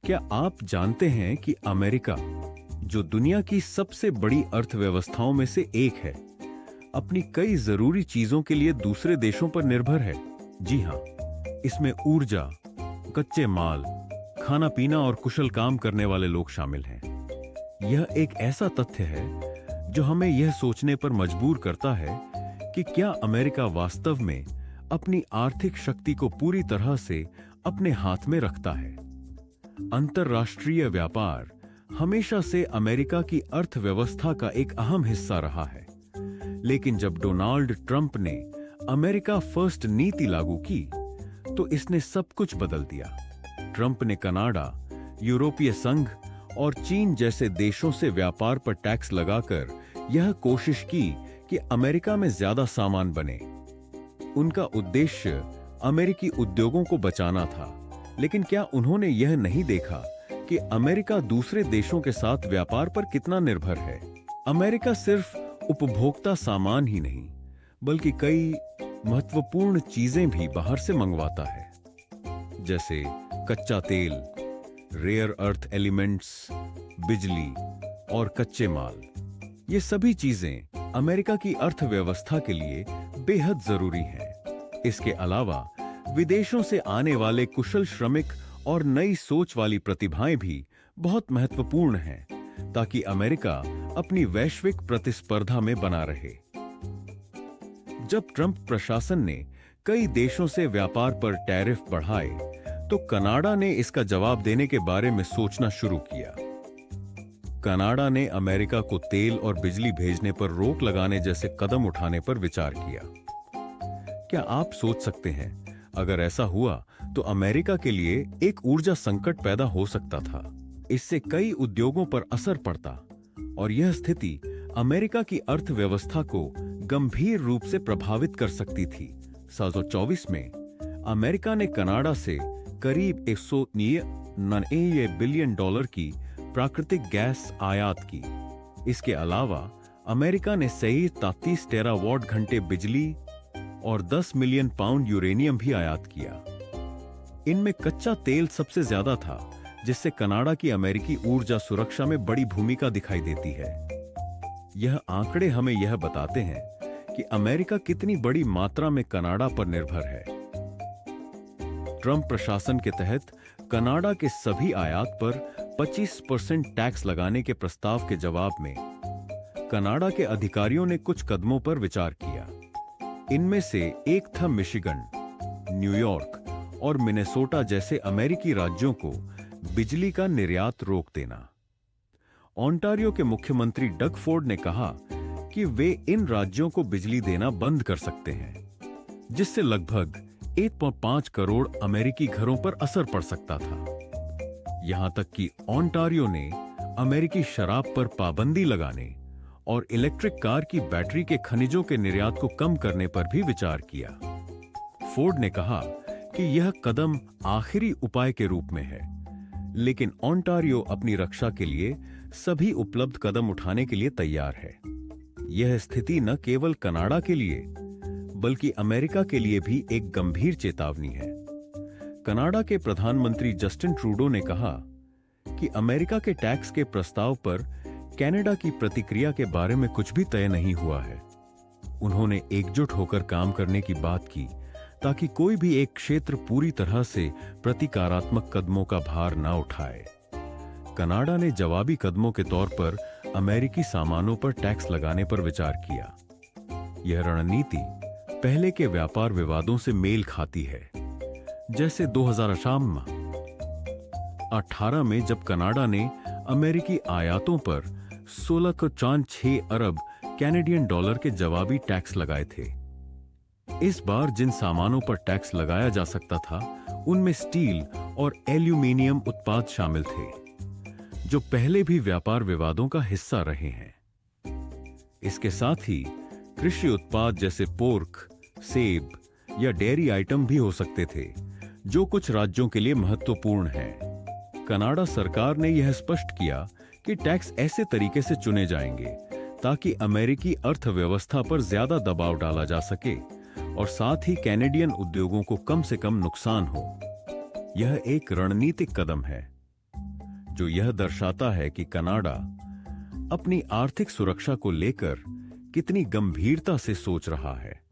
क्या आप जानते हैं कि अमेरिका, जो दुनिया की सबसे बड़ी अर्थव्यवस्थाओं में से एक है, अपनी कई जरूरी चीजों के लिए दूसरे देशों पर निर्भर है? जी हां, इसमें ऊर्जा, कच्चे माल, खाना पीना और कुशल काम करने वाले लोग शामिल हैं। यह एक ऐसा तथ्य है जो हमें यह सोचने पर मजबूर करता है कि क्या अमेरिका वास्तव में अपनी आर्थिक शक्ति को पूरी तरह से अपने हाथ में रखता है। अंतर्राष्ट्रीय व्यापार हमेशा से अमेरिका की अर्थव्यवस्था का एक अहम हिस्सा रहा है, लेकिन जब डोनाल्ड ट्रंप ने अमेरिका फर्स्ट नीति लागू की तो इसने सब कुछ बदल दिया। ट्रंप ने कनाडा, यूरोपीय संघ और चीन जैसे देशों से व्यापार पर टैक्स लगाकर यह कोशिश की कि अमेरिका में ज्यादा सामान बने। उनका उद्देश्य अमेरिकी उद्योगों को बचाना था, लेकिन क्या उन्होंने यह नहीं देखा कि अमेरिका दूसरे देशों के साथ व्यापार पर कितना निर्भर है? अमेरिका सिर्फ उपभोक्ता सामान ही नहीं, बल्कि कई महत्वपूर्ण चीजें भी बाहर से मंगवाता है, जैसे कच्चा तेल, रेयर अर्थ एलिमेंट्स, बिजली और कच्चे माल। ये सभी चीजें अमेरिका की अर्थव्यवस्था के लिए बेहद जरूरी हैं। इसके अलावा विदेशों से आने वाले कुशल श्रमिक और नई सोच वाली प्रतिभाएं भी बहुत महत्वपूर्ण हैं, ताकि अमेरिका अपनी वैश्विक प्रतिस्पर्धा में बना रहे। जब ट्रंप प्रशासन ने कई देशों से व्यापार पर टैरिफ बढ़ाए, तो कनाडा ने इसका जवाब देने के बारे में सोचना शुरू किया। कनाडा ने अमेरिका को तेल और बिजली भेजने पर रोक लगाने जैसे कदम उठाने पर विचार किया। क्या आप सोच सकते हैं, अगर ऐसा हुआ तो अमेरिका के लिए एक ऊर्जा संकट पैदा हो सकता था। इससे कई उद्योगों पर असर पड़ता और यह स्थिति अमेरिका की अर्थव्यवस्था को गंभीर रूप से प्रभावित कर सकती थी। 2024 में अमेरिका ने कनाडा से करीब 199 बिलियन डॉलर की प्राकृतिक गैस आयात की। इसके अलावा अमेरिका ने सही 33 टेरावाट घंटे बिजली और 10 मिलियन पाउंड यूरेनियम भी आयात किया। इनमें कच्चा तेल सबसे ज्यादा था, जिससे कनाडा की अमेरिकी ऊर्जा सुरक्षा में बड़ी भूमिका दिखाई देती है। यह आंकड़े हमें यह बताते हैं कि अमेरिका कितनी बड़ी मात्रा में कनाडा पर निर्भर है। ट्रंप प्रशासन के तहत कनाडा के सभी आयात पर 25% टैक्स लगाने के प्रस्ताव के जवाब में कनाडा के अधिकारियों ने कुछ कदमों पर विचार किया। इनमें से एक था मिशिगन, न्यूयॉर्क और मिनेसोटा जैसे अमेरिकी राज्यों को बिजली का निर्यात रोक देना। ओंटारियो के मुख्यमंत्री डग फोर्ड ने कहा कि वे इन राज्यों को बिजली देना बंद कर सकते हैं, जिससे लगभग 1.5 करोड़ अमेरिकी घरों पर असर पड़ सकता था। यहां तक कि ओंटारियो ने अमेरिकी शराब पर पाबंदी लगाने और इलेक्ट्रिक कार की बैटरी के खनिजों के निर्यात को कम करने पर भी विचार किया। फोर्ड ने कहा कि यह कदम आखिरी उपाय के रूप में है, लेकिन ओंटारियो अपनी रक्षा के लिए सभी उपलब्ध कदम उठाने के लिए तैयार है। यह स्थिति न केवल कनाडा के लिए, बल्कि अमेरिका के लिए भी एक गंभीर चेतावनी है। कनाडा के प्रधानमंत्री जस्टिन ट्रूडो ने कहा कि अमेरिका के टैक्स के प्रस्ताव पर कनाडा की प्रतिक्रिया के बारे में कुछ भी तय नहीं हुआ है। उन्होंने एकजुट होकर काम करने की बात की, ताकि कोई भी एक क्षेत्र पूरी तरह से प्रतिकारात्मक कदमों का भार न उठाए। कनाडा ने जवाबी कदमों के तौर पर अमेरिकी सामानों पर टैक्स लगाने पर विचार किया। यह रणनीति पहले के व्यापार विवादों से मेल खाती है, जैसे 2018 में जब कनाडा ने अमेरिकी आयातों पर 16.6 अरब कैनेडियन डॉलर के जवाबी टैक्स लगाए थे। इस बार जिन सामानों पर टैक्स लगाया जा सकता था, उनमें स्टील और एल्यूमीनियम उत्पाद शामिल थे, जो पहले भी व्यापार विवादों का हिस्सा रहे हैं। इसके साथ ही कृषि उत्पाद जैसे पोर्क, सेब या डेयरी आइटम भी हो सकते थे, जो कुछ राज्यों के लिए महत्वपूर्ण हैं। कनाडा सरकार ने यह स्पष्ट किया कि टैक्स ऐसे तरीके से चुने जाएंगे ताकि अमेरिकी अर्थव्यवस्था पर ज्यादा दबाव डाला जा सके और साथ ही कैनेडियन उद्योगों को कम से कम नुकसान हो। यह एक रणनीतिक कदम है, जो यह दर्शाता है कि कनाडा अपनी आर्थिक सुरक्षा को लेकर कितनी गंभीरता से सोच रहा है।